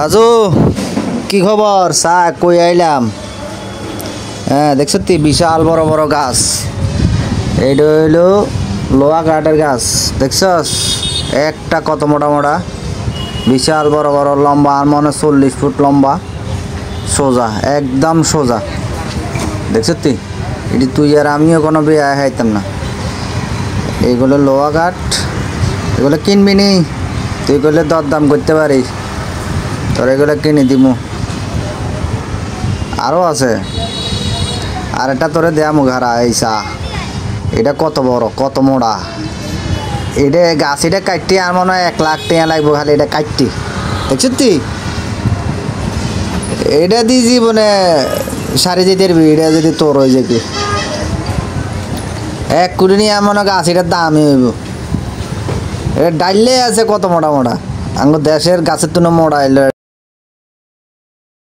রাজু, কি খবর? চা কই আইলাম। হ্যাঁ, দেখছ তুই বিশাল বড় বড় গাছ। এইটা হইলো লোহা কাঠের গাছ, দেখছস? একটা কত মোটা মোটা, বিশাল বড় বড়, লম্বা আর মনে 40 ফুট লম্বা, সোজা, একদম সোজা। দেখছ তুই? এটি তুই আর আমিও কোনো বিয়ে খাইতাম না। এইগুলো লোহা কাঠ, এগুলো কিনবি নি? তুই করলে দরদাম করতে পারিস, তোর এগুলো কিনে দিমু। আরও আছে, আর এটা তোরে দেয়ামু ঘাড়া। এই চা, এটা কত বড়, কত মোড়া। এটা গাছ, এটা কাটতে আর মনে হয় 1 লাখ টাকা লাগবো খালি এটা কাটতে। দেখছ তুই? এটা দিয়ে জীবনে সারি যেতে পারবি, এটা যদি তোর হয়ে যাবি 1 কোটি নিয়ে মনে হয় গাছ, এটার দামই হইব। এটা ডাইলে আছে কত মোটা মোটা, আমার দেশের গাছের তুলে মোড়া এলো।